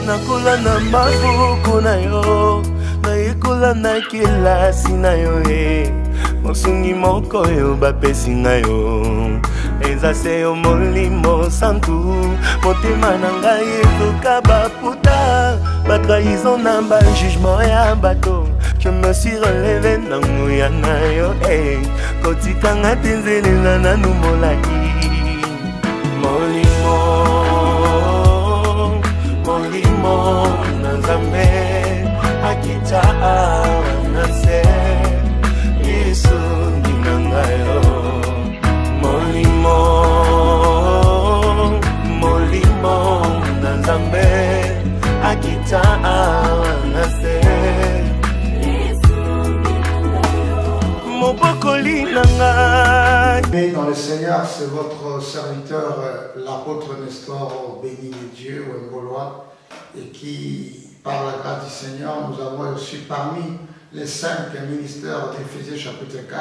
nakola na maboko na yo, nayekola na kelasi na yo mosungi moko yo bapesi na yo, eza se yo molimo santu, motema na ngai ezoka baputa, batrahison na bajugement ya bato. Je me suis relevé na nguya na yo, kotikanga te nzelela nanu molai. Molimo, molimo na Nzambe akita na se Yesu ninanga yo. Molimo, molimo na Nzambe akita na se Mais dans le Seigneur, c'est votre serviteur, l'apôtre Nestor, béni de Dieu, Wembolois, et qui, par la grâce du Seigneur, nous avons reçu parmi les 5 ministères d'Éphésiens chapitre 4,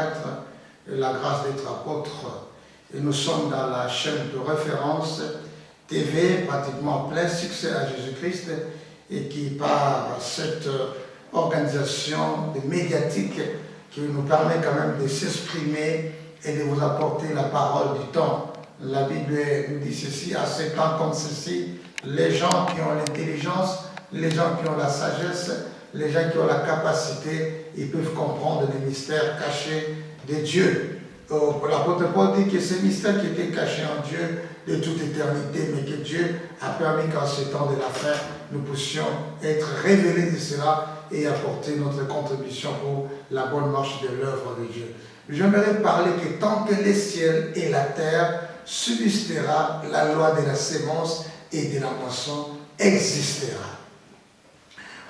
la grâce d'être apôtre. Et nous sommes dans la chaîne de référence TV, pratiquement plein succès à Jésus-Christ, et qui, par cette organisation médiatique, qui nous permet quand même de s'exprimer et de vous apporter la parole du temps. La Bible nous dit ceci, à ces temps comme ceci, les gens qui ont l'intelligence, les gens qui ont la sagesse, les gens qui ont la capacité, ils peuvent comprendre les mystères cachés de Dieu. L'apôtre Paul dit que ces mystères qui étaient cachés en Dieu de toute éternité, mais que Dieu a permis qu'en ce temps de la fin, nous puissions être révélés de cela et apporter notre contribution pour la bonne marche de l'œuvre de Dieu. J'aimerais parler que tant que les ciels et la terre subsistera, la loi de la sémence et de la moisson existera.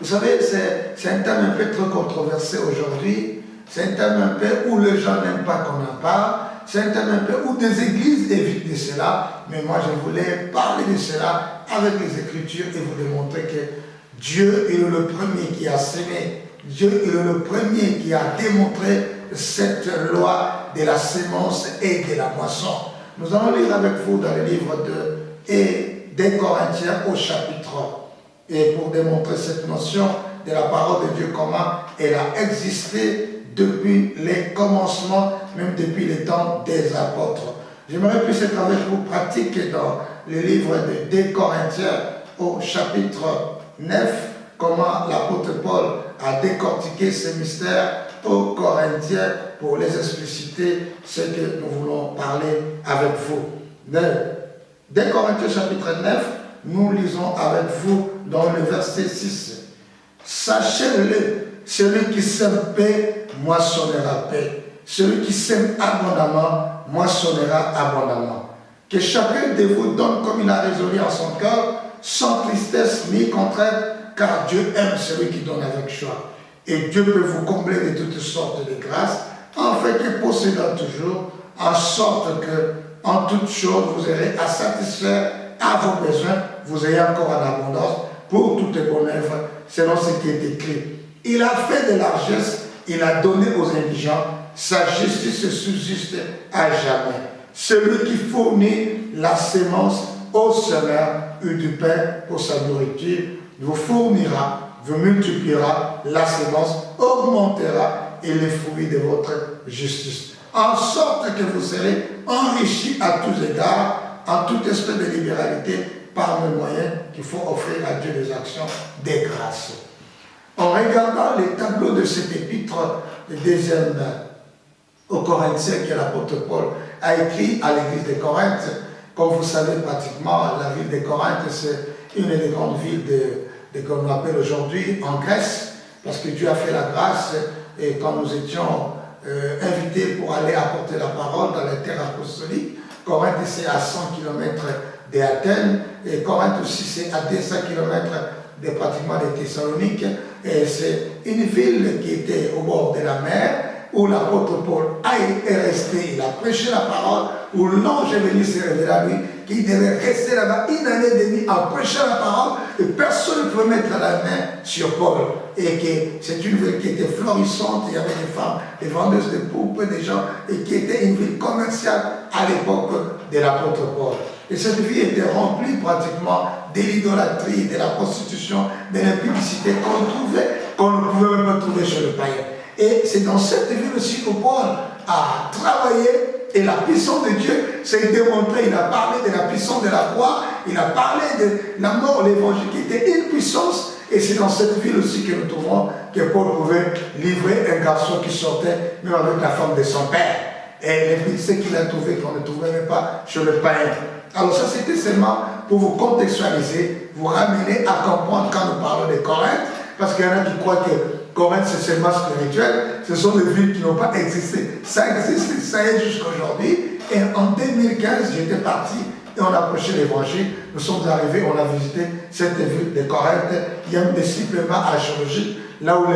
Vous savez, c'est un thème un peu trop controversé aujourd'hui. C'est un thème un peu où les gens n'aiment pas qu'on en parle. C'est un thème un peu où des églises évitent de cela. Mais moi, je voulais parler de cela avec les Écritures et vous démontrer que Dieu est le premier qui a sémé. Dieu est le premier qui a démontré cette loi de la sémence et de la moisson. Nous allons lire avec vous dans le livre des Corinthiens au chapitre 1. Et pour démontrer cette notion de la parole de Dieu, comment elle a existé depuis les commencements, même depuis les temps des apôtres. J'aimerais plus être avec vous pratiquer dans le livre des Corinthiens au chapitre 9, comment l'apôtre Paul a décortiqué ces mystères aux Corinthiens pour les expliciter, ce que nous voulons parler avec vous. Des Corinthiens chapitre 9, nous lisons avec vous dans le verset 6. Sachez-le, celui qui sème paix, moissonnera paix. Celui qui sème abondamment, moissonnera abondamment. Que chacun de vous donne comme il a résolu en son cœur, sans tristesse ni contrainte, car Dieu aime celui qui donne avec joie. Et Dieu peut vous combler de toutes sortes de grâces, afin que possédant toujours, en sorte que, en toutes choses, vous aurez à satisfaire à vos besoins, vous ayez encore en abondance pour toute bonne œuvre, selon ce qui est écrit. Il a fait de largesse, il a donné aux indigents, sa justice subsiste à jamais. Celui qui fournit la sémence au semeur et du pain pour sa nourriture, vous fournira, vous multipliera la sémence, augmentera et les fruits de votre justice, en sorte que vous serez enrichis à tous égards, en toute espèce de libéralité, par les moyens qu'il faut offrir à Dieu des actions des grâces. En regardant les tableaux de cet épître, le deuxième aux Corinthiens que l'apôtre Paul a écrit à l'église de Corinthe, comme vous savez pratiquement, la ville de Corinthe, c'est une des grandes villes qu'on appelle aujourd'hui en Grèce, parce que Dieu a fait la grâce, et quand nous étions invités pour aller apporter la parole dans les terres apostoliques, Corinthe c'est à 100 km d'Athènes, et Corinthe aussi c'est à 200 km pratiquement de Thessalonique, et c'est une ville qui était au bord de la mer, où l'apôtre Paul est resté, il a prêché la parole, où l'ange est venu se révéler à lui, qu'il devait rester là-bas 1 année et demie à prêcher la parole, et personne ne pouvait mettre la main sur Paul. Et que c'est une ville qui était florissante, il y avait des femmes, des vendeuses de poupées, des gens, et qui était une ville commerciale à l'époque de l'apôtre Paul. Et cette vie était remplie pratiquement de l'idolâtrie, de la prostitution, de l'impudicité qu'on ne pouvait même pas trouver chez le païen. Et c'est dans cette ville aussi que Paul a travaillé, et la puissance de Dieu s'est démontrée. Il a parlé de la puissance de la croix, il a parlé de la mort, l'évangile qui était une puissance. Et c'est dans cette ville aussi que nous trouvons que Paul pouvait livrer un garçon qui sortait même avec la femme de son père. Et l'impudicité qu'il a trouvé qu'on ne trouvait même pas chez le païen. Alors ça, c'était seulement pour vous contextualiser, vous ramener à comprendre quand nous parlons de Corinthe, parce qu'il y en a qui croient que Corinthe c'est seulement spirituel. Ce sont des villes qui n'ont pas existé. Ça existe, ça est jusqu'aujourd'hui. Et en 2015, j'étais parti et on a prêché l'évangile. Nous sommes arrivés, on a visité cette ville de Corinthe. Il y a un disciplement archéologique, là où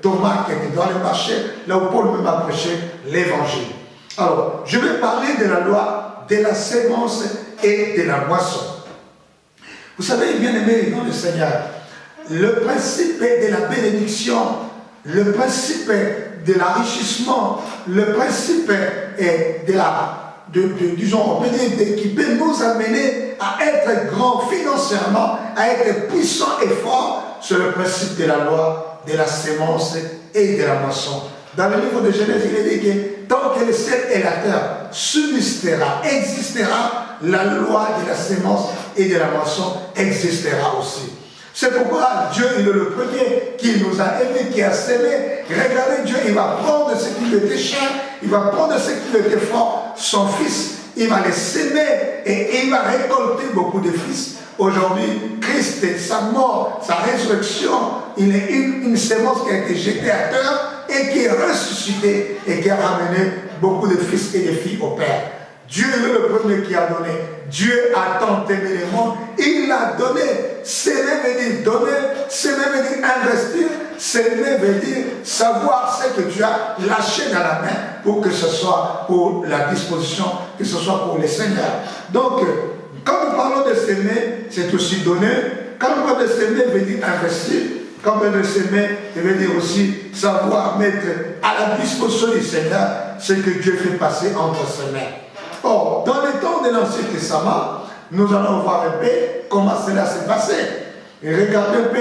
Thomas qui était dans le marché, là où Paul même a prêché l'évangile. Alors, je vais parler de la loi de la sémence et de la moisson. Vous savez, bien aimés dans le Seigneur, le principe de la bénédiction, le principe de l'enrichissement, le principe de la, disons, qui peut nous amener à être grand financièrement, à être puissant et fort, c'est le principe de la loi de la sémence et de la moisson. Dans le livre de Genèse, il est dit que tant que le ciel et la terre subsistera, existera, la loi de la sémence et de la moisson existera aussi. C'est pourquoi Dieu, il est le premier qui nous a aimés, qui a sémé. Regardez, Dieu, il va prendre ce qui était cher, il va prendre ce qui était fort, son fils, il va les sémer et il va récolter beaucoup de fils. Aujourd'hui, Christ, sa mort, sa résurrection, il est une sémence qui a été jetée à terre et qui est ressuscitée et qui a ramené beaucoup de fils et de filles au Père. Dieu est le premier qui a donné. Dieu a tant aimé le monde, il l'a donné. S'aimer veut dire donner, s'aimer veut dire investir, s'aimer veut dire savoir ce que tu as lâché dans la main pour que ce soit pour la disposition, que ce soit pour le Seigneur. Donc, quand nous parlons de s'aimer, c'est aussi donner. Quand nous parlons de s'aimer, veut dire investir. Quand nous parlons de s'aimer, ça veut dire aussi savoir mettre à la disposition du Seigneur ce que Dieu fait passer entre ses mains. Or, dans les temps de l'Ancien Testament, nous allons voir un peu comment cela s'est passé. Et regardez un peu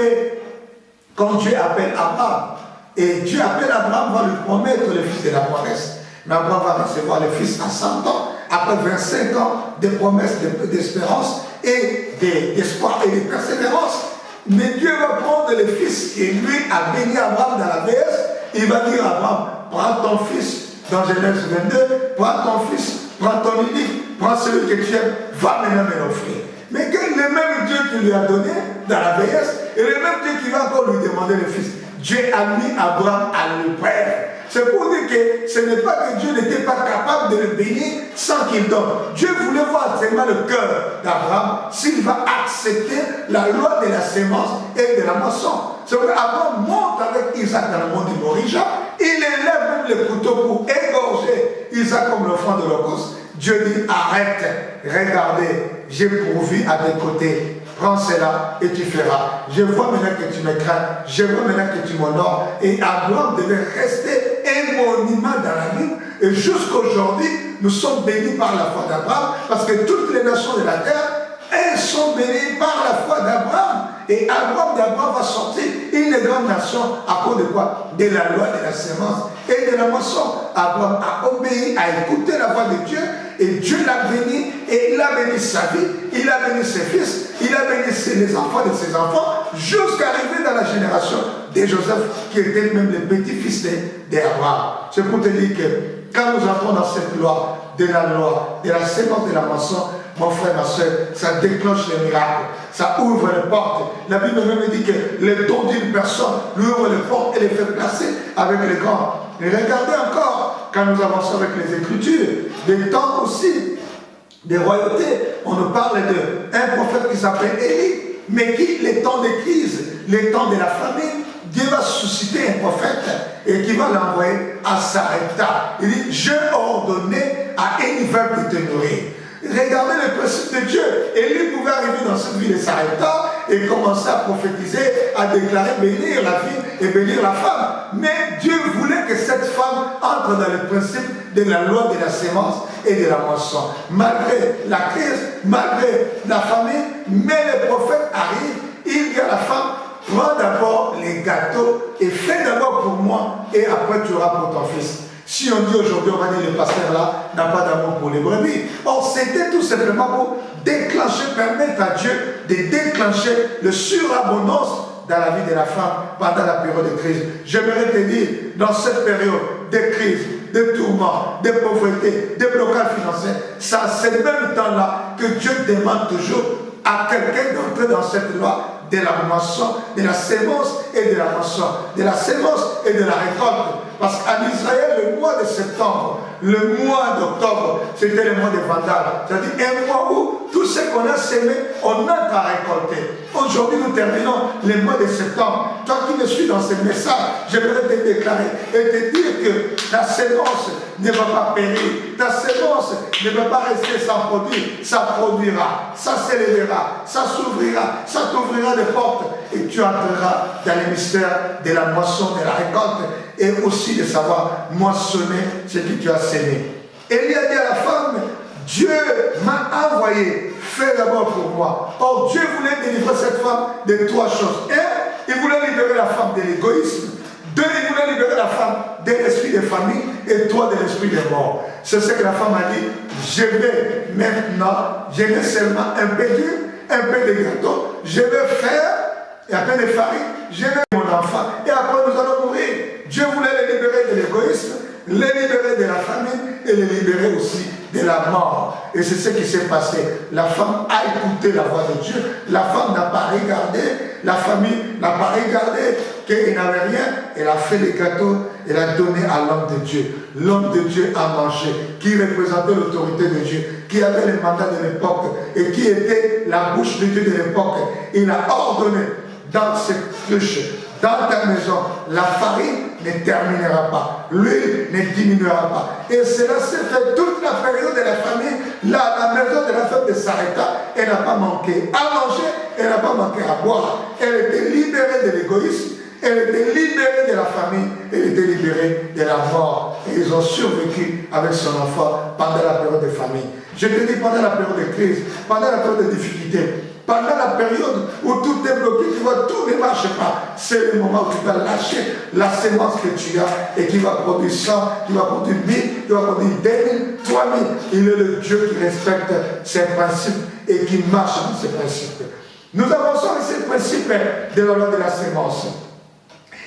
quand Dieu appelle Abraham. Et Dieu appelle Abraham, va lui promettre le fils de la promesse. Mais Abraham va recevoir le fils à 100 ans, après 25 ans de promesses, d'espérance et d'espoir et de persévérance. Mais Dieu va prendre le fils qui lui a béni Abraham dans la vieillesse. Il va dire à Abraham, prends ton fils, dans Genèse 22, prends ton fils, prends ton unique, prends celui que tu aimes, va maintenant me l'offrir. Mais que le même Dieu qui lui a donné dans la vieillesse, et le même Dieu qui va encore lui demander le fils, Dieu a mis Abraham à l'épreuve. C'est pour dire que ce n'est pas que Dieu n'était pas capable de le bénir sans qu'il donne. Dieu voulait voir tellement le cœur d'Abraham s'il va accepter la loi de la sémence et de la moisson. C'est pourquoi Abraham monte avec Isaac dans le monde du Morija. Il élève même le couteau pour égorger Isaac comme l'offrande de l'Holocauste. Dieu dit arrête, regardez, j'ai pourvu à tes côtés. Prends cela et tu feras. Je vois maintenant que tu me crains. Je vois maintenant que tu m'honores. Et Abraham devait rester un monument dans la Bible. Et jusqu'aujourd'hui, nous sommes bénis par la foi d'Abraham. Parce que toutes les nations de la terre, elles sont bénies par la foi d'Abraham. Et Abraham d'Abraham va sortir une grande nation à cause de quoi? De la loi de la sémence et de la moisson. Abraham a obéi, a écouté la voix de Dieu. Et Dieu l'a béni, et il a béni sa vie, il a béni ses fils, il a béni les enfants de ses enfants, jusqu'à arriver dans la génération de Joseph, qui était même le petit-fils d'Abraham. C'est pour te dire que quand nous entrons dans cette loi, de la sémence de la moisson, mon frère, ma soeur, ça déclenche les miracles, ça ouvre les portes. La Bible même dit que les dons d'une personne lui ouvre les portes et les fait placer avec les grands. Et regardez encore, quand nous avançons avec les Écritures, des temps aussi, des royautés, on nous parle d'un prophète qui s'appelle Élie, mais qui, les temps de crise, les temps de la famine, Dieu va susciter un prophète et qui va l'envoyer à Sarepta. Il dit, je ordonné à Élie de te nourrir. Regardez le principe de Dieu. Élie pouvait arriver dans cette ville de Sarepta et commençait à prophétiser, à déclarer bénir la vie et bénir la femme. Mais Dieu voulait que cette femme entre dans le principe de la loi de la sémence et de la moisson. Malgré la crise, malgré la famine, mais le prophète arrive, il dit à la femme, prends d'abord les gâteaux et fais d'abord pour moi et après tu auras pour ton fils. Si on dit aujourd'hui, on va dire le pasteur là n'a pas d'amour pour les brebis. Or, c'était tout simplement pour déclencher, permettre à Dieu de déclencher le surabondance dans la vie de la femme pendant la période de crise. J'aimerais te dire, dans cette période de crise, de tourments, de pauvreté, de blocage financier, ça c'est le même temps-là que Dieu demande toujours à quelqu'un d'entrer dans cette loi de la moisson, de la sémence et de la moisson, de la sémence et de la récolte. Parce qu'en Israël, le mois de septembre, le mois d'octobre, c'était le mois de Vandal. C'est-à-dire un mois où tout ce qu'on a semé, on n'a qu'à récolter. Aujourd'hui, nous terminons le mois de septembre. Toi qui me suis dans ce message, j'aimerais te déclarer et te dire que ta sémence ne va pas périr. Ta sémence ne va pas rester sans produit. Ça produira, ça s'élèvera, ça s'ouvrira, ça t'ouvrira des portes et tu entreras dans le mystère de la moisson, de la récolte et aussi de savoir moissonner ce que tu as semé. Élie a dit à la femme, Dieu m'a envoyé, fais d'abord pour moi. Or Dieu voulait délivrer cette femme de trois choses. Un, il voulait libérer la femme de l'égoïsme. Deux, il voulait libérer la femme de l'esprit de famille. Et toi de l'esprit de mort. C'est ce que la femme a dit, je vais maintenant, je vais seulement un peu d'huile, un peu de gâteau, je vais faire, et un peu de farine, je vais mon enfant, et après nous allons mourir. Dieu voulait les libérer de l'égoïsme, les libérer de la famine et les libérer aussi de la mort. Et c'est ce qui s'est passé. La femme a écouté la voix de Dieu. La femme n'a pas regardé, la famille n'a pas regardé qu'il n'avait rien. Elle a fait les gâteaux, elle a donné à l'homme de Dieu. L'homme de Dieu a mangé, qui représentait l'autorité de Dieu, qui avait le mandat de l'époque et qui était la bouche de Dieu de l'époque. Il a ordonné dans cette cruche, dans ta maison, la farine ne terminera pas, l'huile ne diminuera pas. Et cela s'est fait toute la période de la famine. La maison de la femme de Sarepta, elle n'a pas manqué à manger, elle n'a pas manqué à boire. Elle était libérée de l'égoïsme, elle était libérée de la famine, elle était libérée de la mort. Et ils ont survécu avec son enfant pendant la période de famine. Je te dis, pendant la période de crise, pendant la période de difficulté, pendant la période où tout est bloqué, tu vois, tout ne marche pas. C'est le moment où tu vas lâcher la sémence que tu as et qui va produire 100, qui va produire 1000, qui va produire 2000, 3000. Il est le Dieu qui respecte ses principes et qui marche dans ses principes. Nous avançons avec ces principes de la loi de la sémence.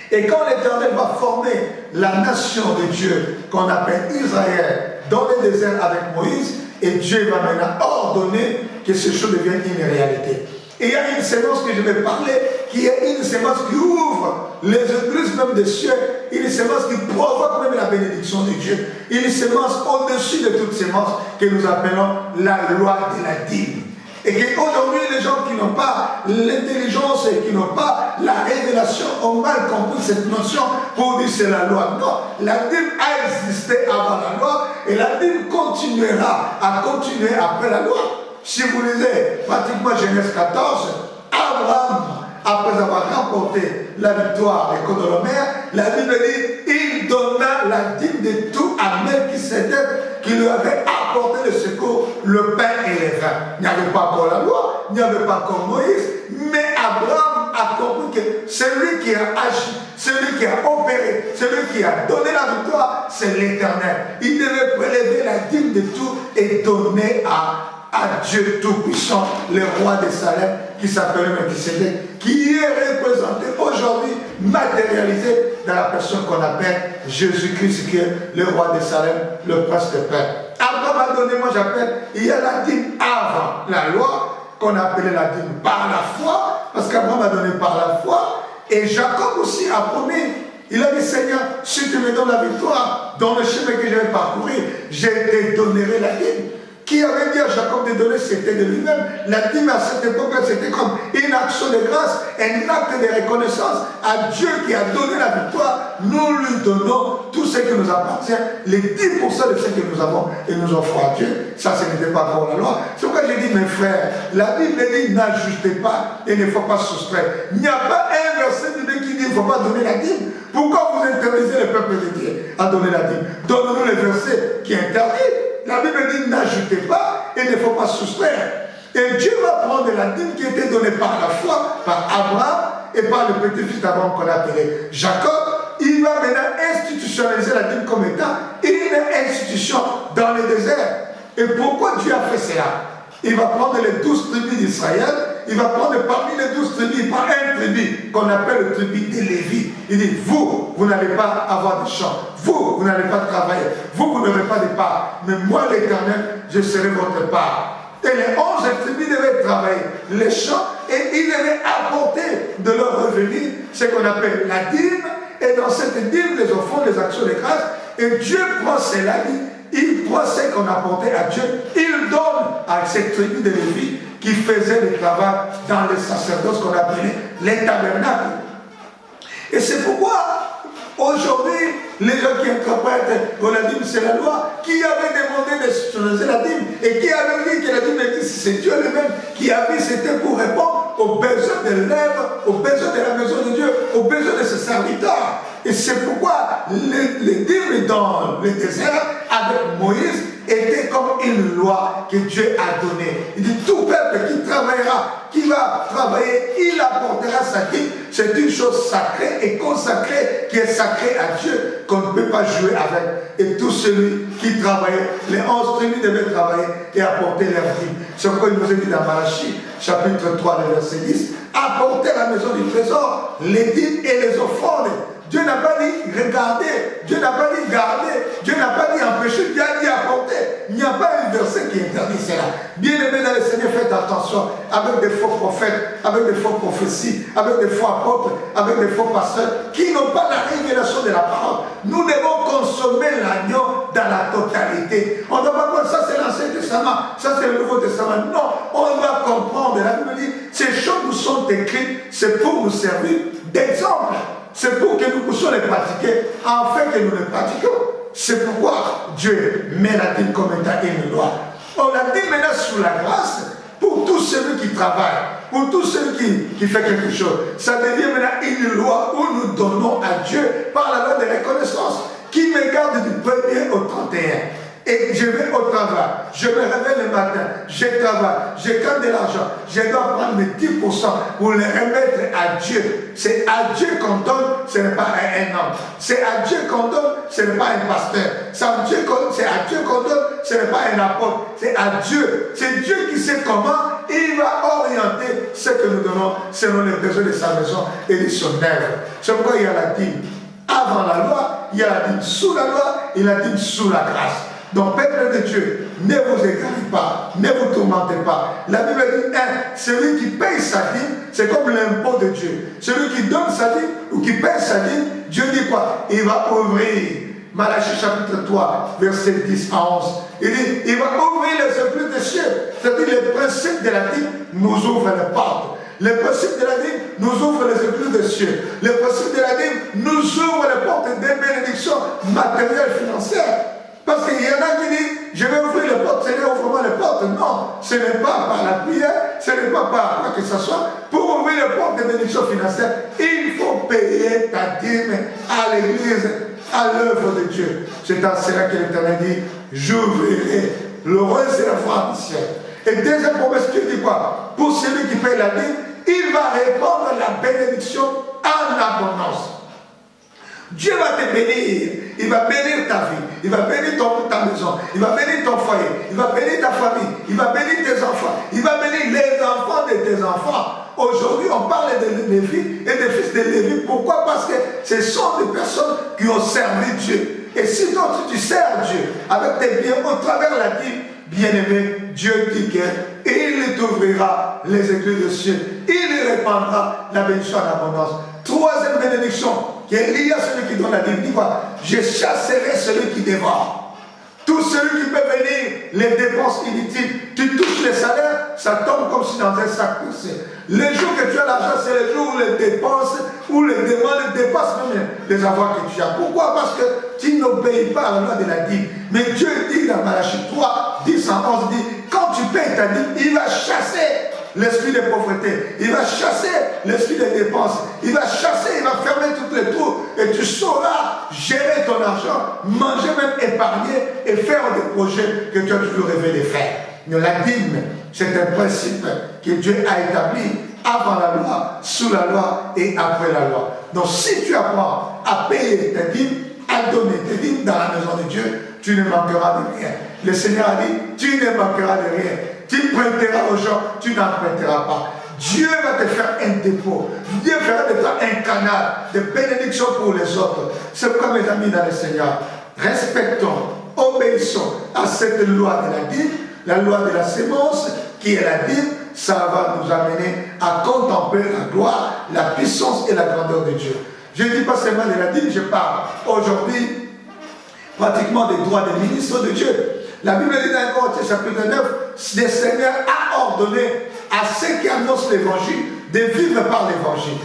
Et quand l'Éternel va former la nation de Dieu, qu'on appelle Israël, dans le désert avec Moïse, et Dieu va maintenant ordonner que ces choses deviennent une réalité. Et il y a une sémence que je vais parler, qui est une sémence qui ouvre les églises même des cieux, une sémence qui provoque même la bénédiction de Dieu, une sémence au-dessus de toute sémence que nous appelons la loi de la dîme. Et qu'aujourd'hui, les gens qui n'ont pas l'intelligence et qui n'ont pas la révélation ont mal compris cette notion pour dire c'est la loi. Non, la dîme a existé avant la loi et la dîme continuera à continuer après la loi. Si vous lisez pratiquement Genèse 14, Abraham, après avoir remporté la victoire des Codomères, la Bible dit il donna la dîme de tout à Melchisédek qui lui avait apporté le secours, le pain et les vins. Il n'y avait pas encore la loi, il n'y avait pas encore Moïse, mais Abraham a compris que celui qui a agi, celui qui a opéré, celui qui a donné la victoire, c'est l'Éternel. Il devait prélever la dîme de tout et donner à Dieu Tout-Puissant, le roi de Salem, qui s'appelle Melchisédek, qui est représenté aujourd'hui, matérialisé dans la personne qu'on appelle Jésus-Christ, qui est le roi de Salem, le prince de paix. Abraham a donné, moi j'appelle, il y a la dîme avant la loi, qu'on appelait la dîme par la foi, parce qu'Abraham a donné par la foi, et Jacob aussi a promis. Il a dit, Seigneur, si tu me donnes la victoire dans le chemin que je vais parcourir, je te donnerai la dîme. qui avait dit à Jacob de donner, c'était de lui-même. La dîme à cette époque-là, c'était comme une action de grâce, un acte de reconnaissance à Dieu qui a donné la victoire. Nous lui donnons tout ce qui nous appartient, les 10% de ce que nous avons et nous offrons à Dieu. Ça, ce n'était pas pour la loi. C'est pourquoi j'ai dit, mes frères, la Bible dit, n'ajustez pas et il ne faut pas soustraire. Il n'y a pas un verset biblique qui dit, il ne faut pas donner la dîme. Pourquoi vous interdisez le peuple de Dieu à donner la dîme? Donnez-nous le verset qui interdit. La Bible dit, n'ajoutez pas et il ne faut pas soustraire. Et Dieu va prendre la dîme qui était donnée par la foi, par Abraham et par le petit-fils d'Abraham qu'on appelait Jacob. Il va maintenant institutionnaliser la dîme comme étant une institution dans le désert. Et pourquoi Dieu a fait cela? Il va prendre les 12 tribus d'Israël, il va prendre parmi les 12 tribus, il prend un tribu qu'on appelle le tribu de Lévi. Il dit, vous n'allez pas avoir de champs, vous n'allez pas travailler, vous n'aurez pas de part, mais moi l'Éternel, je serai votre part. Et les 11 tribus devaient travailler les champs et ils devaient apporter de leur revenu ce qu'on appelle la dîme. Et dans cette dîme, les offrandes, les actions de grâce, et Dieu prend cela, il prend ce qu'on apportait à Dieu, il donne à cette tribu de Lévi qui faisait le travail dans les sacerdoces qu'on appelait les tabernacles. Et c'est pourquoi aujourd'hui, les gens qui interprètent que la dîme c'est la loi, qui avait demandé de la dîme et qui avait dit que la dîme existe, c'est Dieu lui-même qui a dit c'était pour répondre aux besoins de l'œuvre, aux besoins de la maison de Dieu, aux besoins de ses serviteurs. Et c'est pourquoi les dîmes dans le désert avec Moïse était comme une loi que Dieu a donnée. Il dit tout peuple qui travaillera, qui va travailler, il apportera sa dîme. C'est une chose sacrée et consacrée qui est sacrée à Dieu qu'on ne peut pas jouer avec. Et tout celui qui travaillait, les 11 tribus devaient travailler et apporter leur dîme. C'est pourquoi il nous est dit dans Malachie, chapitre 3, le verset 10, apporter à la maison du trésor les dîmes et les offrandes. Dieu n'a pas dit regarder, Dieu n'a pas dit garder, Dieu n'a pas dit empêcher, Dieu a dit apporter. Il n'y a pas un verset qui interdit cela. Bien aimé dans le Seigneur, faites attention avec des faux prophètes, avec des faux prophéties, avec des faux apôtres, avec des faux pasteurs qui n'ont pas la révélation de la parole. Nous devons consommer l'agneau dans la totalité. On ne va pas dire ça c'est l'Ancien Testament, ça c'est le Nouveau Testament. Non, on va comprendre. La Bible dit, ces choses nous sont écrites, c'est pour nous servir d'exemple. C'est pour que nous puissions les pratiquer, afin que nous les pratiquions. C'est pourquoi Dieu met la dîme comme étant une loi. On la dit maintenant sous la grâce pour tous ceux qui travaillent, pour tous ceux qui font quelque chose. Ça devient maintenant une loi où nous donnons à Dieu par la loi de reconnaissance qui me garde du 1er au 31. Et je vais au travail, je me réveille le matin, je travaille, je gagne de l'argent, je dois prendre mes 10% pour les remettre à Dieu. C'est à Dieu qu'on donne, ce n'est pas à un homme. C'est à Dieu qu'on donne, ce n'est pas un pasteur. C'est à Dieu qu'on donne, ce n'est pas un apôtre. C'est à Dieu. C'est Dieu qui sait comment il va orienter ce que nous donnons selon les besoins de sa maison et de son œuvre. C'est pourquoi il y a la dîme avant la loi, il y a la dîme sous la loi et la dîme sous la grâce. Donc, peuple de Dieu, ne vous égarez pas, ne vous tourmentez pas. La Bible dit, celui qui paye sa dîme, c'est comme l'impôt de Dieu. Celui qui donne sa dîme ou qui paye sa dîme, Dieu dit quoi? Il va ouvrir. Malachie chapitre 3, verset 10 à 11. Il dit, il va ouvrir les épaules des cieux. C'est-à-dire, les principes de la dîme nous ouvrent les portes. Les principes de la dîme nous ouvrent les épaules des cieux. Les principes de la dîme nous ouvrent les portes des bénédictions matérielles, financières. Parce qu'il y en a qui disent, je vais ouvrir les portes, Seigneur, ouvre-moi les portes. Non, ce n'est pas par la prière, ce n'est pas par quoi que ce soit. Pour ouvrir les portes des bénédictions financières, il faut payer ta dîme à l'église, à l'œuvre de Dieu. C'est dans cela que l'Éternel dit, j'ouvrirai le réservoir du ciel. Et deuxième promesse, Dieu dit quoi? Pour celui qui paye la dîme, il va répandre la bénédiction en abondance. Dieu va te bénir, il va bénir ta vie, il va bénir ta maison, il va bénir ton foyer, il va bénir ta famille, il va bénir tes enfants, il va bénir les enfants de tes enfants. Aujourd'hui, on parle de Lévi et des fils de Lévi. Pourquoi? Parce que ce sont des personnes qui ont servi Dieu. Et si toi tu sers Dieu avec tes biens au travers la dîme, bien-aimé, Dieu dit qu'il t'ouvrira les écluses du ciel, il répandra la bénédiction en abondance. Troisième bénédiction qui est liée à celui qui donne la dîme, dit quoi? Je chasserai celui qui dévore. Tout celui qui peut venir, les dépenses inutiles, tu touches les salaires, ça tombe comme si dans un sac poussé. Les jours que tu as l'argent, c'est les jours où les dépenses, où les demandes dépassent même les avoirs que tu as. Pourquoi? Parce que tu n'obéis pas à la loi de la dîme. Mais Dieu dit dans Malachie 3, 10 en 11, dit, quand tu payes ta dîme, il va chasser l'esprit de pauvreté, il va chasser l'esprit des dépenses, il va chasser, il va fermer toutes les trous et tu sauras gérer ton argent, manger, même épargner et faire des projets que tu as toujours rêvé de faire. Mais la dîme, c'est un principe que Dieu a établi avant la loi, sous la loi et après la loi. Donc si tu apprends à payer tes dîmes, à donner tes dîmes dans la maison de Dieu, tu ne manqueras de rien. Le Seigneur a dit, tu ne manqueras de rien. Tu prêteras aux gens, tu n'emprunteras pas. Dieu va te faire un dépôt. Dieu fera de toi un canal de bénédiction pour les autres. C'est pourquoi, mes amis dans le Seigneur, respectons, obéissons à cette loi de la dîme, la loi de la sémence, qui est la dîme. Ça va nous amener à contempler la gloire, la puissance et la grandeur de Dieu. Je ne dis pas seulement de la dîme, je parle aujourd'hui pratiquement des droits des ministres de Dieu. La Bible dit dans Corinthiens chapitre 9, le Seigneur a ordonné à ceux qui annoncent l'évangile de vivre par l'évangile.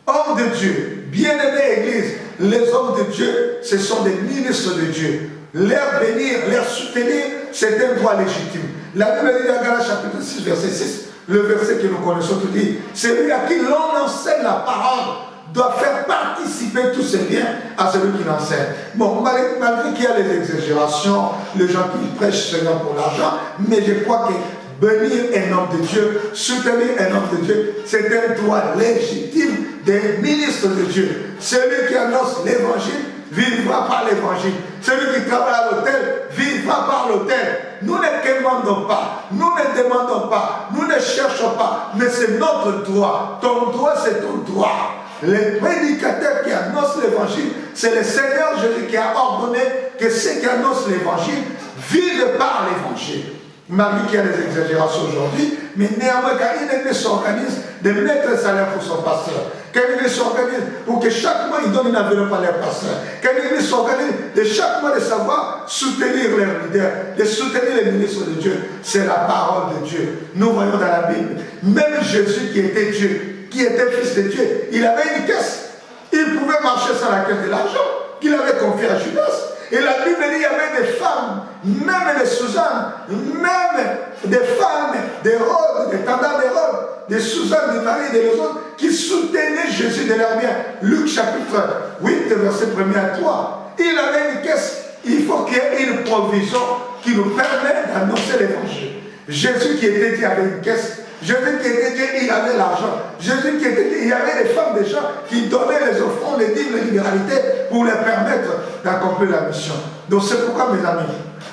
Hommes de Dieu, bien-aimés Église, les hommes de Dieu, ce sont des ministres de Dieu. Les bénir, les soutenir, c'est un droit légitime. La Bible dit dans Galates chapitre 6, verset 6, le verset que nous connaissons tout dit, c'est lui à qui l'on enseigne la parole doit faire participer tous ses biens à celui qui l'enseigne. Bon, malgré qu'il y a les exagérations, les gens qui prêchent seulement pour l'argent, mais je crois que bénir un homme de Dieu, soutenir un homme de Dieu, c'est un droit légitime des ministres de Dieu. Celui qui annonce l'évangile vivra par l'évangile. Celui qui travaille à l'hôtel vivra par l'hôtel. Nous ne demandons pas, nous ne demandons pas, nous ne cherchons pas, mais c'est notre droit. Ton droit, c'est ton droit. Les prédicateurs qui annoncent l'évangile, c'est le Seigneur Jésus qui a ordonné que ceux qui annoncent l'évangile vivent par l'évangile. Malgré qu'il y a des exagérations aujourd'hui, mais néanmoins, quand une église s'organise de mettre un salaire pour son pasteur, quand une église s'organise pour que chaque mois il donne une enveloppe à leur pasteur, quand une église s'organise de chaque mois de savoir soutenir leurs leaders, de soutenir les ministres de Dieu, c'est la parole de Dieu. Nous voyons dans la Bible, même Jésus qui était Dieu, qui était fils de Dieu, il avait une caisse. Il pouvait marcher sans la caisse de l'argent qu'il avait confié à Judas. Et la Bible dit qu'il y avait des femmes, même des Suzanne, même des femmes, des Rhodes, des Tanda des Rhodes, des Suzanne, des Marie, des autres, qui soutenaient Jésus de leur bien. Luc chapitre 8, verset 1er à 3. Il avait une caisse. Il faut qu'il y ait une provision qui nous permette d'annoncer l'évangile. Jésus qui était Dieu avait une caisse. Jésus qui était Dieu, il avait l'argent. Jésus qui était Dieu, il y avait des femmes, des gens qui donnaient les offrandes, les dîmes, les libéralités pour leur permettre d'accomplir la mission. Donc c'est pourquoi, mes amis,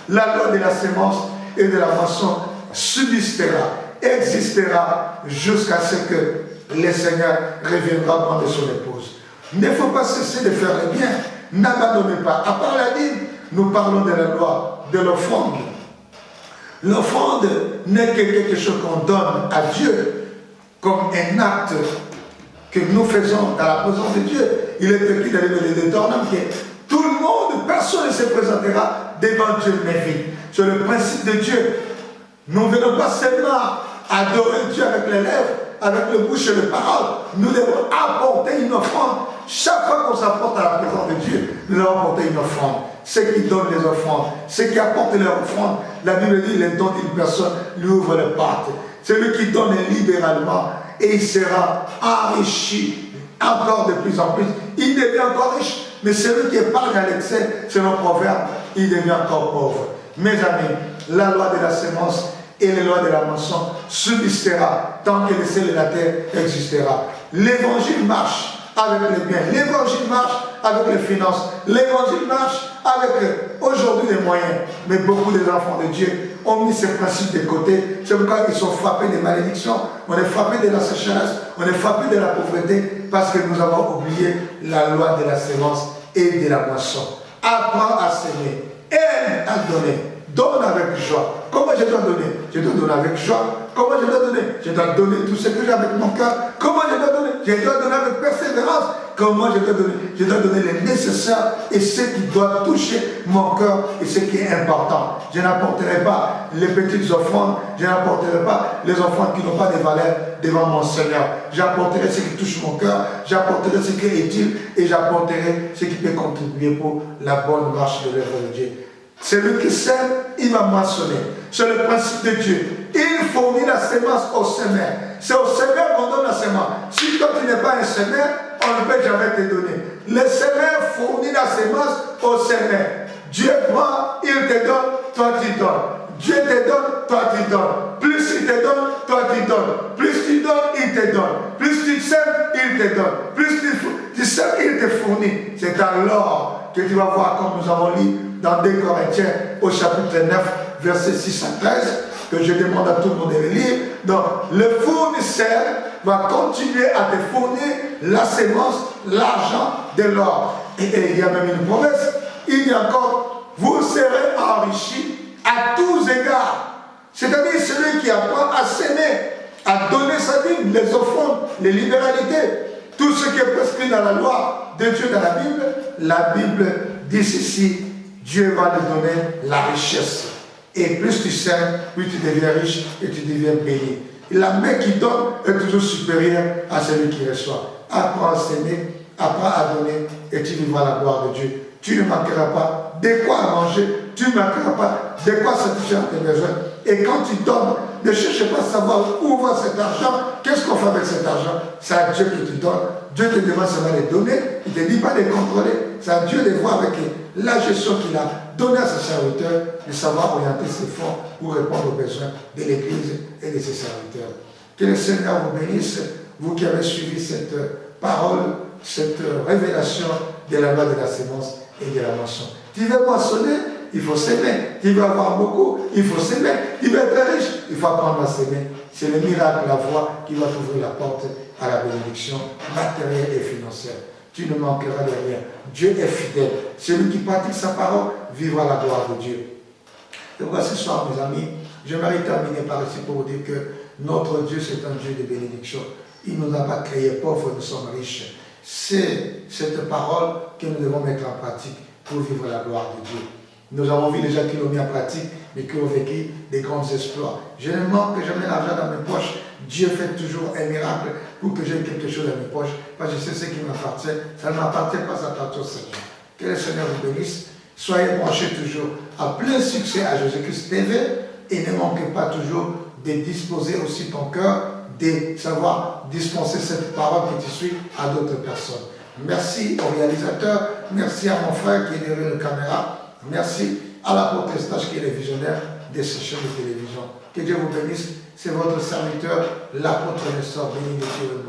la loi de la sémence et de la moisson subsistera, existera jusqu'à ce que le Seigneur reviendra prendre son épouse. Il ne faut pas cesser de faire le bien. N'abandonnez pas. À part la dîme, nous parlons de la loi, de l'offrande. L'offrande n'est que quelque chose qu'on donne à Dieu comme un acte que nous faisons dans la présence de Dieu. Il est écrit dans le livre de Deutéronome que tout le monde, personne ne se présentera devant Dieu méfie. C'est le principe de Dieu. Nous ne venons pas seulement adorer Dieu avec les lèvres, avec le bouche et les paroles. Nous devons apporter une offrande. Chaque fois qu'on s'apporte à la présence de Dieu, nous devons apporter une offrande. Ceux qui donnent les offrandes, ceux qui apportent leurs offrandes, la Bible dit les dons d'une personne lui ouvre les portes. Celui qui donne libéralement et il sera enrichi encore de plus en plus. Il devient encore riche, mais celui qui épargne à l'excès, selon le proverbe, il devient encore pauvre. Mes amis, la loi de la sémence et les lois de la moisson subsistera tant que le ciel et la terre existera. L'évangile marche avec les biens, l'évangile marche avec les finances, l'évangile marche avec aujourd'hui des moyens, mais beaucoup des enfants de Dieu ont mis ces principes de côté. C'est pourquoi ils sont frappés des malédictions, on est frappé de la sécheresse, on est frappé de la pauvreté, parce que nous avons oublié la loi de la sémence et de la moisson. Apprends à s'aimer, aime à donner, donne avec joie. Comment je dois donner? Je dois donner avec joie. Comment je dois donner? Je dois donner tout ce que j'ai avec mon cœur. Comment je dois donner? je dois donner avec persévérance. Comment je dois donner? Je dois donner le nécessaire et ce qui doit toucher mon cœur et ce qui est important. Je n'apporterai pas les petites offrandes, je n'apporterai pas les offrandes qui n'ont pas de valeur devant mon Seigneur. J'apporterai ce qui touche mon cœur, j'apporterai ce qui est utile et j'apporterai ce qui peut contribuer pour la bonne marche de l'œuvre de Dieu. Celui qui sème, il va moissonner. C'est le principe de Dieu. Il fournit la semence au semeur. C'est au semeur qu'on donne la semence. Si toi tu n'es pas un semeur, on ne peut jamais te donner. Le semeur fournit la semence au semeur. Dieu prend, il te donne, toi tu donnes. Dieu te donne, toi tu donnes. Plus il te donne, toi tu donnes. Plus tu donnes, il te donne. Plus tu sèmes, il te donne. Plus tu sèmes, il te fournit. C'est alors que tu vas voir, comme nous avons lu dans 2 Corinthiens au chapitre 9, versets 6 à 13, que je demande à tout le monde de lire. Donc, le fournisseur va continuer à te fournir la sémence, l'argent, de l'or. Et il y a même une promesse. Il y a encore, vous serez enrichis à tous égards. C'est-à-dire celui qui apprend à s'aimer, à donner sa vie, les offrandes, les libéralités, tout ce qui est prescrit dans la loi de Dieu dans la Bible dit ceci: Dieu va te donner la richesse. Et plus tu sèmes, plus tu deviens riche et tu deviens béni. La main qui donne est toujours supérieure à celui qui reçoit. Apprends à s'aimer, apprends à donner et tu vivras la gloire de Dieu. Tu ne manqueras pas de quoi manger, tu ne manqueras pas de quoi satisfaire tes besoins. Et quand tu donnes, ne cherche pas à savoir où va cet argent, qu'est-ce qu'on fait avec cet argent. C'est à Dieu qui te donne. Dieu te demande seulement de donner, il ne te dit pas de contrôler. C'est à Dieu de voir avec la gestion qu'il a donnée à ses serviteurs, de savoir orienter ses fonds pour répondre aux besoins de l'Église et de ses serviteurs. Que le Seigneur vous bénisse, vous qui avez suivi cette parole, cette révélation de la loi de la sémence et de la moisson. Tu veux moissonner, il faut s'aimer. Tu veux avoir beaucoup, il faut s'aimer. Tu veux être riche, il faut apprendre à s'aimer. C'est le miracle, la voie qui va t'ouvrir la porte à la bénédiction matérielle et financière. Tu ne manqueras de rien. Dieu est fidèle. Celui qui pratique sa parole vivra la gloire de Dieu. Et voilà, ce soir, mes amis, j'aimerais terminer par ici pour vous dire que notre Dieu, c'est un Dieu de bénédiction. Il ne nous a pas créés pauvres, nous sommes riches. C'est cette parole que nous devons mettre en pratique pour vivre la gloire de Dieu. Nous avons vu des gens qui l'ont mis en pratique, mais qui ont vécu des grands exploits. Je ne manque jamais l'argent dans mes poches. Dieu fait toujours un miracle pour que j'aie quelque chose dans mes poches. Parce que je sais ce qui m'appartient. Ça ne m'appartient pas, ça appartient au Seigneur. Que le Seigneur vous bénisse. Soyez branchés toujours à plein succès à Jésus-Christ TV. Et ne manquez pas toujours de disposer aussi ton cœur, de savoir dispenser cette parole que tu suis à d'autres personnes. Merci au réalisateur. Merci à mon frère qui est derrière la caméra. Merci à l'apôtre Eustache qui est le visionnaire de ces chaînes de télévision. Que Dieu vous bénisse. C'est votre serviteur, l'apôtre Nestor Béni de Dieu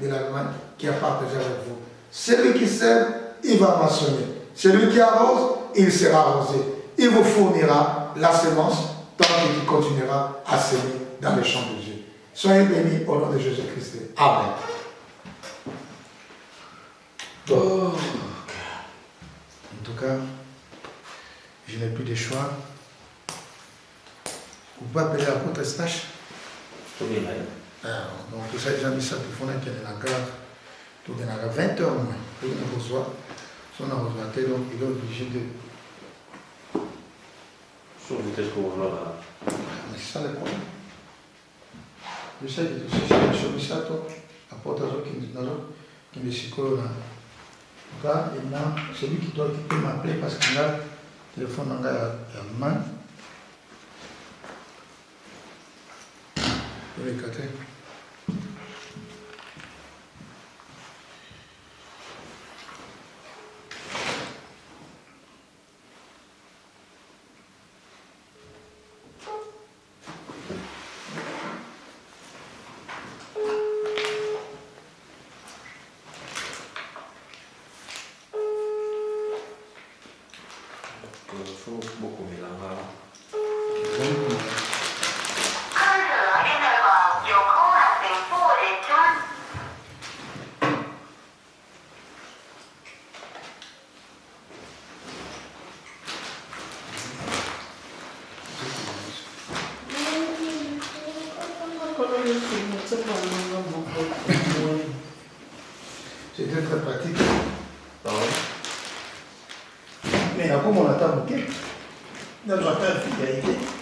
de l'Allemagne, qui a partagé avec vous. Celui qui sème, il va moissonner. Celui qui arrose, il sera arrosé. Il vous fournira la sémence tant qu'il continuera à s'aimer dans les champs de Dieu. Soyez bénis au nom de Jésus-Christ. Amen. Donc, en tout cas, je n'ai plus de choix. Vous pouvez appeler l'apôtre Eustache. Donc, tout ça, les gens mis ça pour faire qu'il y a la garde. Donc, il y a 20 heures moins. Pour nous reçoit. Si on a reçoit, donc il est obligé de. Sur vitesse qu'on va là. Mais c'est ça le problème. Je sais que si je suis ça, apporte à ceux qui me psychologuent. En tout cas, c'est lui qui peut m'appeler parce qu'il a le téléphone dans la main. Oui, Catherine. Beaucoup mélange. C'était très pratique. Ah ouais. Mais là, comme on attend bouquet, dans la fidélité.